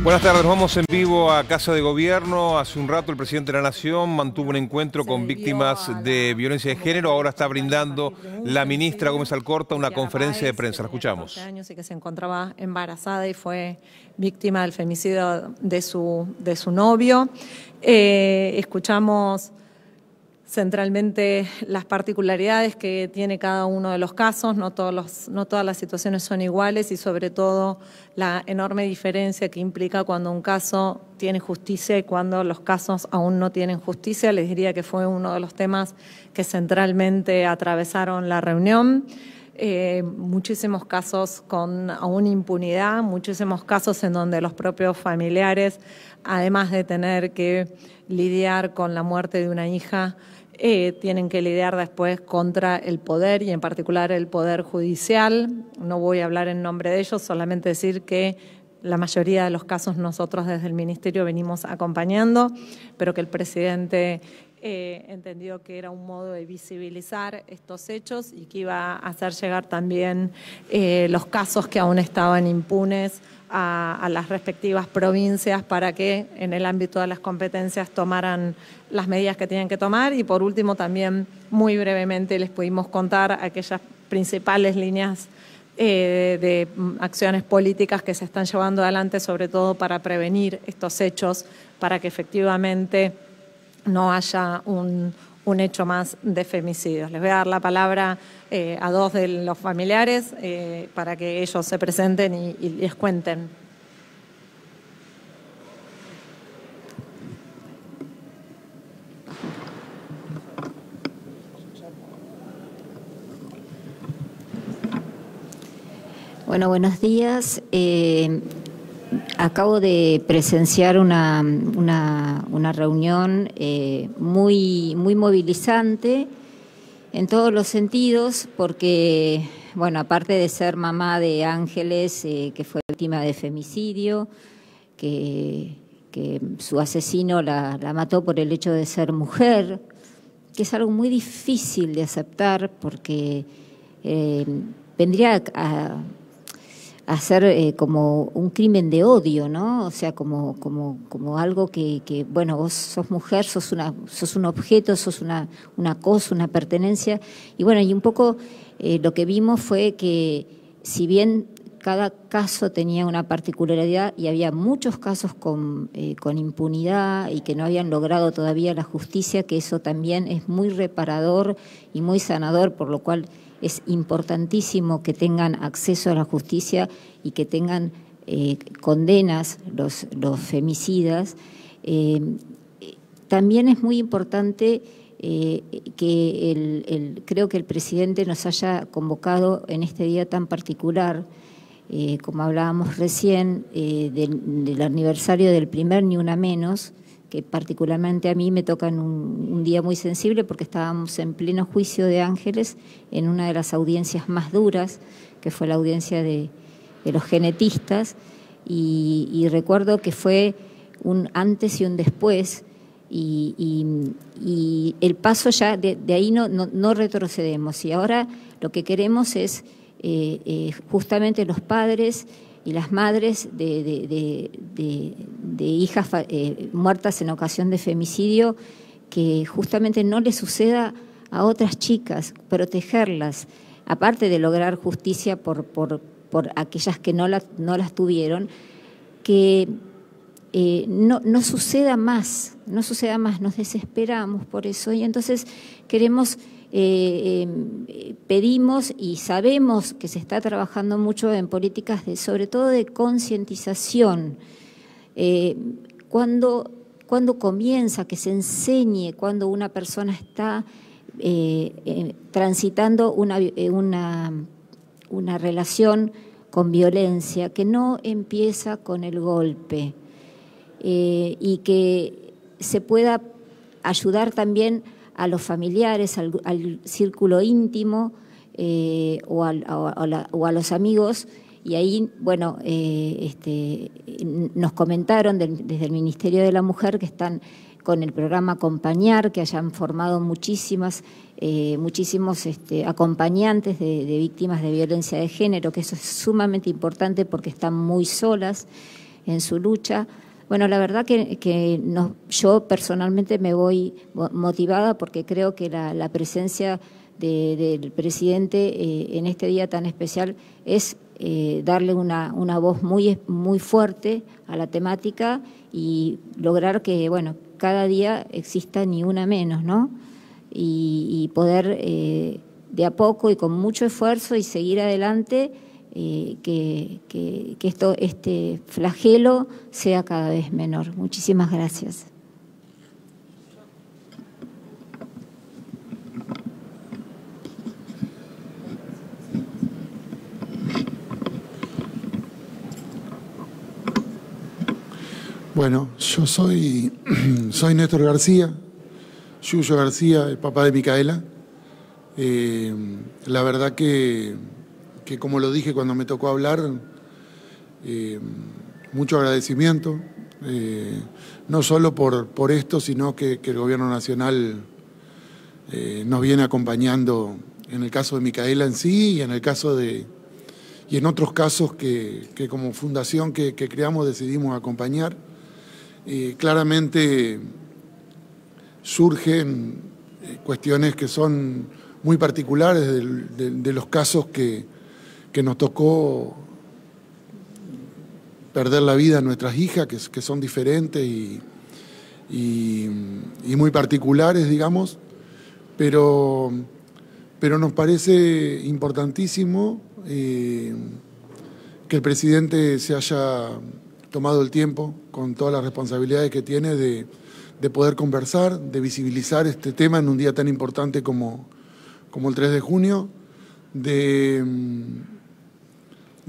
Buenas tardes, nos vamos en vivo a Casa de Gobierno. Hace un rato el presidente de la Nación mantuvo un encuentro con víctimas de violencia de género. Ahora está brindando la ministra Gómez Alcorta una conferencia de prensa. La escuchamos. 14 años y que se encontraba embarazada y fue víctima del femicidio de su novio. Escuchamos centralmente las particularidades que tiene cada uno de los casos, no todas las situaciones son iguales y sobre todo la enorme diferencia que implica cuando un caso tiene justicia y cuando los casos aún no tienen justicia. Les diría que fue uno de los temas que centralmente atravesaron la reunión. Muchísimos casos con aún impunidad, muchísimos casos en donde los propios familiares, además de tener que lidiar con la muerte de una hija, tienen que lidiar después contra el poder y en particular el poder judicial. No voy a hablar en nombre de ellos, solamente decir que la mayoría de los casos nosotros desde el Ministerio venimos acompañando, pero que el presidente entendió que era un modo de visibilizar estos hechos y que iba a hacer llegar también los casos que aún estaban impunes a las respectivas provincias para que en el ámbito de las competencias tomaran las medidas que tienen que tomar. Y por último también muy brevemente les pudimos contar aquellas principales líneas de acciones políticas que se están llevando adelante, sobre todo para prevenir estos hechos, para que efectivamente no haya un hecho más de femicidios. Les voy a dar la palabra a dos de los familiares para que ellos se presenten y les cuenten. Bueno, buenos días. Acabo de presenciar una reunión muy movilizante en todos los sentidos, porque, bueno, aparte de ser mamá de Ángeles, que fue víctima de femicidio, que su asesino la mató por el hecho de ser mujer, que es algo muy difícil de aceptar porque vendría a ser como un crimen de odio, ¿no? O sea, como algo que bueno, vos sos mujer, sos un objeto, sos una cosa, una pertenencia. Y bueno, y un poco lo que vimos fue que si bien cada caso tenía una particularidad y había muchos casos con impunidad y que no habían logrado todavía la justicia, que eso también es muy reparador y muy sanador, por lo cual es importantísimo que tengan acceso a la justicia y que tengan condenas los femicidas. También es muy importante que creo que el presidente nos haya convocado en este día tan particular, como hablábamos recién, del aniversario del primer Ni Una Menos, que particularmente a mí me toca en un día muy sensible porque estábamos en pleno juicio de Ángeles en una de las audiencias más duras, que fue la audiencia de los genetistas, y recuerdo que fue un antes y un después, y el paso ya de ahí no retrocedemos, y ahora lo que queremos es justamente los padres y las madres de hijas muertas en ocasión de femicidio, que justamente no les suceda a otras chicas, protegerlas, aparte de lograr justicia por aquellas que no las tuvieron, que no suceda más, nos desesperamos por eso, y entonces queremos, pedimos y sabemos que se está trabajando mucho en políticas sobre todo de concientización. Cuando comienza, que se enseñe cuando una persona está transitando una relación con violencia, que no empieza con el golpe, y que se pueda ayudar también a los familiares, al círculo íntimo o a los amigos. Y ahí, bueno, nos comentaron desde el Ministerio de la Mujer que están con el programa Acompañar, que hayan formado muchísimos acompañantes de víctimas de violencia de género, que eso es sumamente importante porque están muy solas. en su lucha. Bueno, la verdad que yo personalmente me voy motivada porque creo que la presencia del presidente en este día tan especial es darle una voz muy fuerte a la temática y lograr que, bueno, cada día exista ni una menos, ¿no? Y poder de a poco y con mucho esfuerzo y seguir adelante, que este flagelo sea cada vez menor. Muchísimas gracias. Bueno, yo soy Néstor García, Yuyo García, el papá de Micaela. La verdad que como lo dije cuando me tocó hablar, mucho agradecimiento, no solo por esto, sino que el Gobierno Nacional nos viene acompañando en el caso de Micaela en sí y en el caso y en otros casos que como fundación que creamos decidimos acompañar. Claramente surgen cuestiones que son muy particulares de los casos que nos tocó perder la vida a nuestras hijas, que son diferentes y muy particulares, digamos, pero nos parece importantísimo que el presidente se haya tomado el tiempo, con todas las responsabilidades que tiene, de poder conversar, de visibilizar este tema en un día tan importante como el 3 de junio, de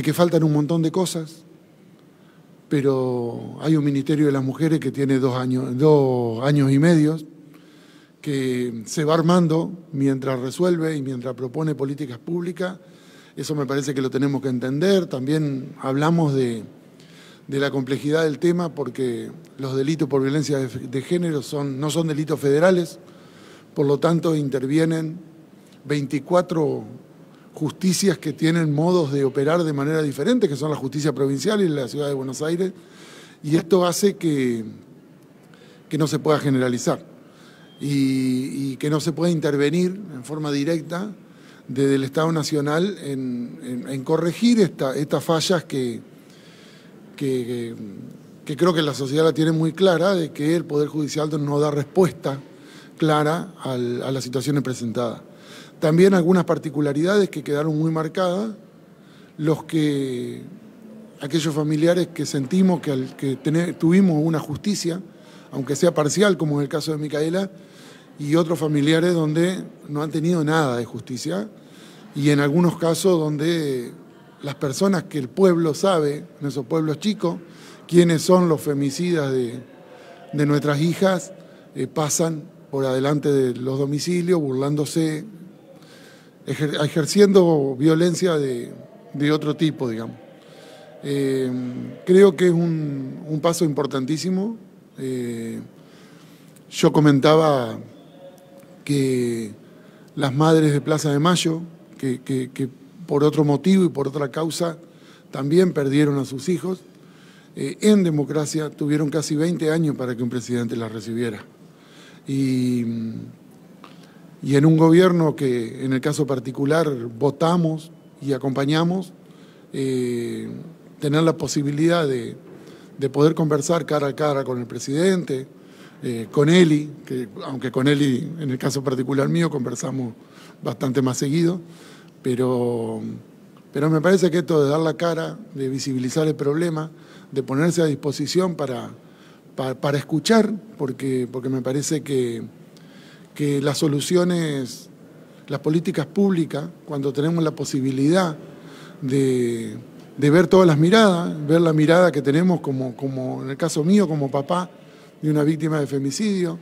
que faltan un montón de cosas, pero hay un Ministerio de las Mujeres que tiene 2 años y medio, que se va armando mientras resuelve y mientras propone políticas públicas. Eso me parece que lo tenemos que entender. También hablamos de la complejidad del tema, porque los delitos por violencia de género no son delitos federales, por lo tanto intervienen 24 justicias que tienen modos de operar de manera diferente, que son la justicia provincial y la Ciudad de Buenos Aires, y esto hace que no se pueda generalizar y que no se pueda intervenir en forma directa desde el Estado Nacional en corregir estas fallas que creo que la sociedad la tiene muy clara, de que el Poder Judicial no da respuesta clara a las situaciones presentadas. También algunas particularidades que quedaron muy marcadas, aquellos familiares que sentimos que tuvimos una justicia, aunque sea parcial, como en el caso de Micaela, y otros familiares donde no han tenido nada de justicia, y en algunos casos donde las personas que el pueblo sabe, en esos pueblos chicos, quiénes son los femicidas de nuestras hijas, pasan por adelante de los domicilios, burlándose, ejerciendo violencia de otro tipo, digamos. Creo que es un paso importantísimo. Yo comentaba que las madres de Plaza de Mayo, que por otro motivo y por otra causa también perdieron a sus hijos, en democracia tuvieron casi 20 años para que un presidente las recibiera. Y en un gobierno que, en el caso particular, votamos y acompañamos, tener la posibilidad de poder conversar cara a cara con el presidente, con Eli, que aunque con Eli, en el caso particular mío, conversamos bastante más seguido, pero me parece que esto de dar la cara, de visibilizar el problema, de ponerse a disposición para escuchar, porque me parece que las soluciones, las políticas públicas, cuando tenemos la posibilidad de ver todas las miradas, ver la mirada que tenemos como en el caso mío, como papá de una víctima de femicidio,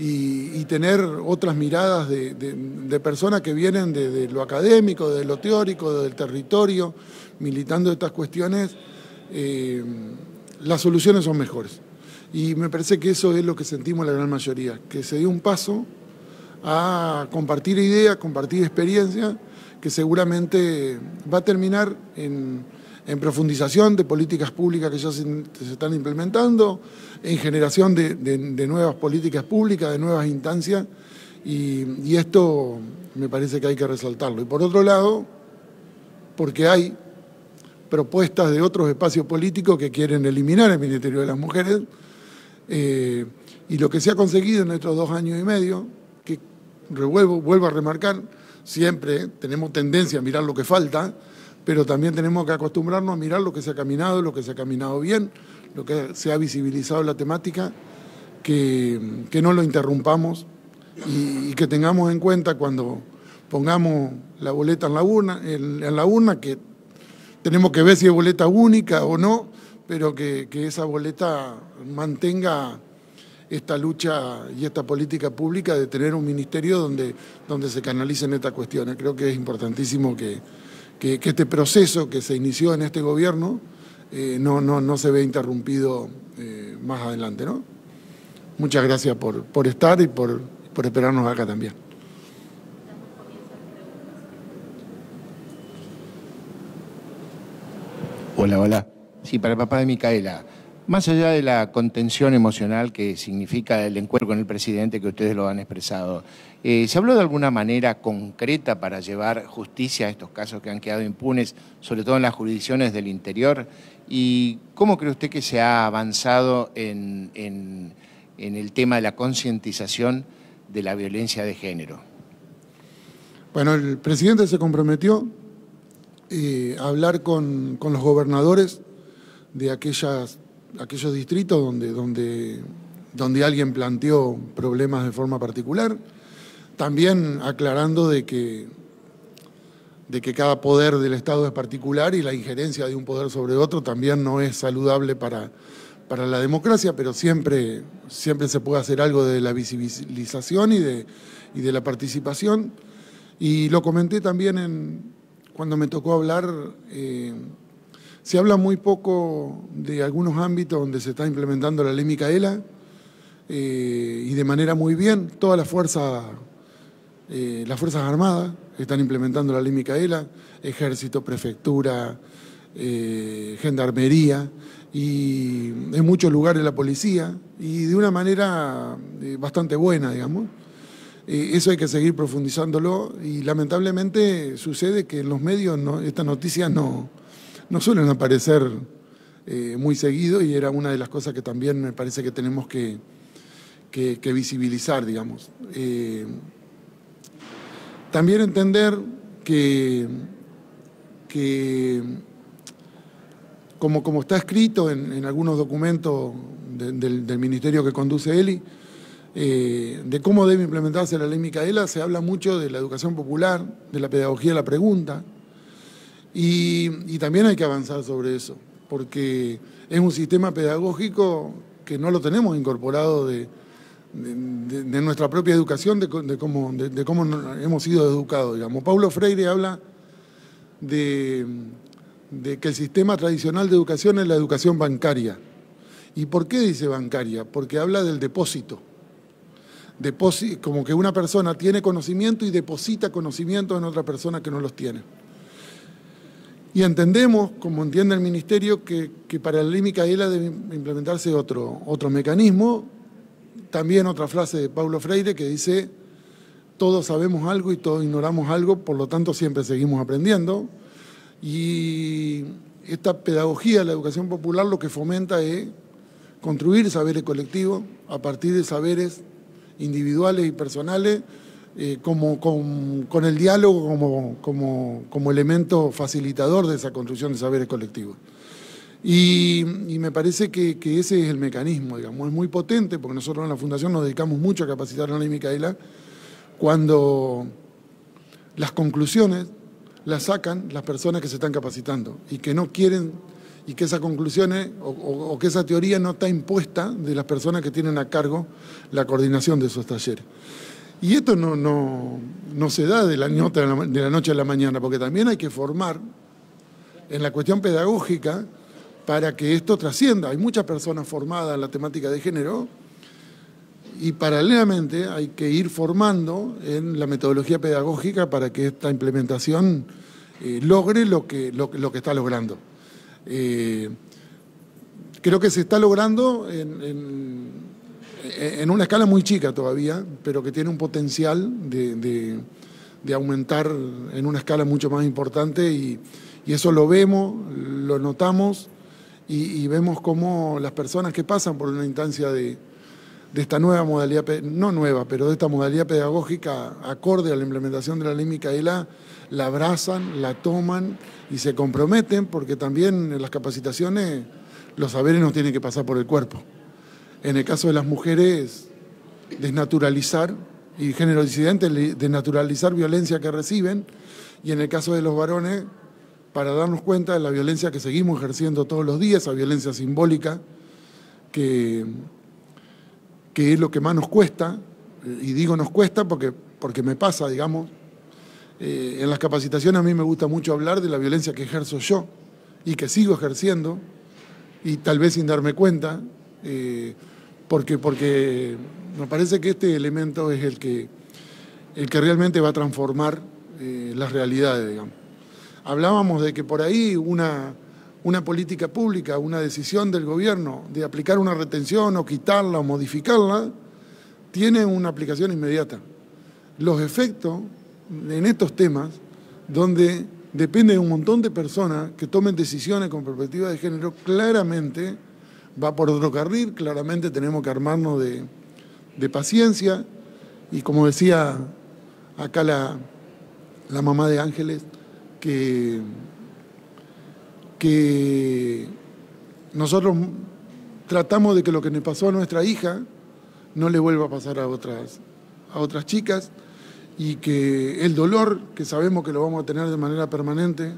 y tener otras miradas de personas que vienen de lo académico, de lo teórico, del territorio, militando estas cuestiones, las soluciones son mejores. Y me parece que eso es lo que sentimos la gran mayoría, que se dio un paso a compartir ideas, compartir experiencias, que seguramente va a terminar en en profundización de políticas públicas que ya se están implementando, en generación de nuevas políticas públicas, de nuevas instancias, y esto me parece que hay que resaltarlo. Y por otro lado, porque hay propuestas de otros espacios políticos que quieren eliminar el Ministerio de las Mujeres, y lo que se ha conseguido en estos 2 años y medio, que vuelvo a remarcar, siempre tenemos tendencia a mirar lo que falta, pero también tenemos que acostumbrarnos a mirar lo que se ha caminado bien, lo que se ha visibilizado la temática, que no lo interrumpamos y que tengamos en cuenta cuando pongamos la boleta en la urna, que tenemos que ver si es boleta única o no, pero que esa boleta mantenga esta lucha y esta política pública de tener un ministerio donde se canalicen estas cuestiones. Creo que es importantísimo que este proceso que se inició en este gobierno no se vea interrumpido más adelante, ¿no? Muchas gracias por estar y por esperarnos acá también. Hola. Sí, para el papá de Micaela. Más allá de la contención emocional que significa el encuentro con el presidente, que ustedes lo han expresado, ¿se habló de alguna manera concreta para llevar justicia a estos casos que han quedado impunes, sobre todo en las jurisdicciones del interior? ¿Y cómo cree usted que se ha avanzado en el tema de la concientización de la violencia de género? Bueno, el presidente se comprometió a hablar con los gobernadores de aquellos distritos donde alguien planteó problemas de forma particular, también aclarando de que cada poder del Estado es particular y la injerencia de un poder sobre otro también no es saludable para la democracia, pero siempre se puede hacer algo de la visibilización y de la participación. Y lo comenté también cuando me tocó hablar. Se habla muy poco de algunos ámbitos donde se está implementando la ley Micaela, y de manera muy bien. Todas las Fuerzas Armadas están implementando la ley Micaela, Ejército, Prefectura, Gendarmería, y en muchos lugares la policía, y de una manera bastante buena, digamos. Eso hay que seguir profundizándolo, y lamentablemente sucede que en los medios estas noticias no suelen aparecer muy seguido, y era una de las cosas que también me parece que tenemos que visibilizar, digamos. También entender que como está escrito en algunos documentos del ministerio que conduce Eli, de cómo debe implementarse la ley Micaela, se habla mucho de la educación popular, de la pedagogía de la pregunta, y también hay que avanzar sobre eso, porque es un sistema pedagógico que no lo tenemos incorporado de nuestra propia educación, de cómo hemos sido educados, digamos. Paulo Freire habla de que el sistema tradicional de educación es la educación bancaria. ¿Y por qué dice bancaria? Porque habla del depósito. Como que una persona tiene conocimiento y deposita conocimiento en otra persona que no los tiene. Y entendemos, como entiende el Ministerio, que para la ley Micaela debe implementarse otro mecanismo. También otra frase de Paulo Freire que dice: todos sabemos algo y todos ignoramos algo, por lo tanto siempre seguimos aprendiendo. Y esta pedagogía de la educación popular lo que fomenta es construir saberes colectivos a partir de saberes individuales y personales, con el diálogo como elemento facilitador de esa construcción de saberes colectivos. Y me parece que ese es el mecanismo, digamos. Es muy potente, porque nosotros en la Fundación nos dedicamos mucho a capacitar a la ley Micaela, cuando las conclusiones las sacan las personas que se están capacitando y que no quieren, y que esas conclusiones o que esa teoría no está impuesta de las personas que tienen a cargo la coordinación de esos talleres. Y esto no se da de la noche a la mañana, porque también hay que formar en la cuestión pedagógica para que esto trascienda. Hay muchas personas formadas en la temática de género, y paralelamente hay que ir formando en la metodología pedagógica para que esta implementación logre lo que está logrando. Creo que se está logrando en una escala muy chica todavía, pero que tiene un potencial de aumentar en una escala mucho más importante y eso lo vemos, lo notamos y vemos cómo las personas que pasan por una instancia de esta nueva modalidad, no nueva, pero de esta modalidad pedagógica acorde a la implementación de la ley Micaela, la abrazan, la toman y se comprometen, porque también en las capacitaciones los saberes nos tienen que pasar por el cuerpo. En el caso de las mujeres, desnaturalizar, y género disidente, desnaturalizar violencia que reciben, y en el caso de los varones, para darnos cuenta de la violencia que seguimos ejerciendo todos los días, esa violencia simbólica, que es lo que más nos cuesta, y digo nos cuesta porque me pasa, digamos. En las capacitaciones a mí me gusta mucho hablar de la violencia que ejerzo yo y que sigo ejerciendo, y tal vez sin darme cuenta, porque me parece que este elemento es el que realmente va a transformar las realidades, digamos. Hablábamos de que por ahí una política pública, una decisión del gobierno de aplicar una retención o quitarla o modificarla, tiene una aplicación inmediata. Los efectos en estos temas, donde depende de un montón de personas que tomen decisiones con perspectiva de género, claramente va por otro carril, claramente tenemos que armarnos de paciencia, y como decía acá la mamá de Ángeles, que nosotros tratamos de que lo que le pasó a nuestra hija no le vuelva a pasar a otras chicas, y que el dolor, que sabemos que lo vamos a tener de manera permanente,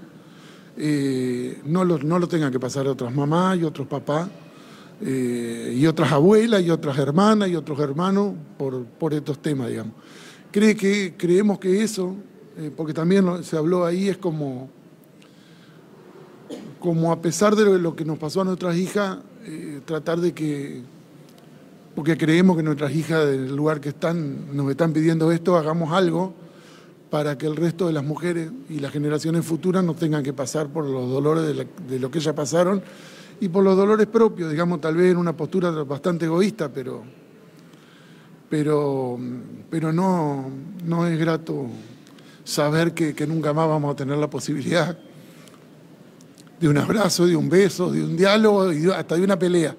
no lo tengan que pasar a otras mamás y otros papás, y otras abuelas y otras hermanas y otros hermanos por estos temas, digamos. Creemos que eso, porque también se habló ahí, es como a pesar de lo que nos pasó a nuestras hijas, tratar de que, porque creemos que nuestras hijas del lugar que nos están pidiendo esto, hagamos algo para que el resto de las mujeres y las generaciones futuras no tengan que pasar por los dolores de lo que ellas pasaron y por los dolores propios, digamos, tal vez en una postura bastante egoísta, pero no es grato saber que nunca más vamos a tener la posibilidad de un abrazo, de un beso, de un diálogo y hasta de una pelea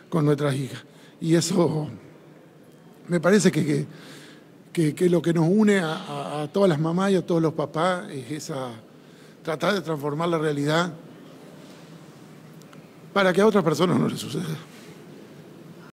con nuestras hijas. Y eso me parece que lo que nos une a todas las mamás y a todos los papás es tratar de transformar la realidad para que a otras personas no les suceda.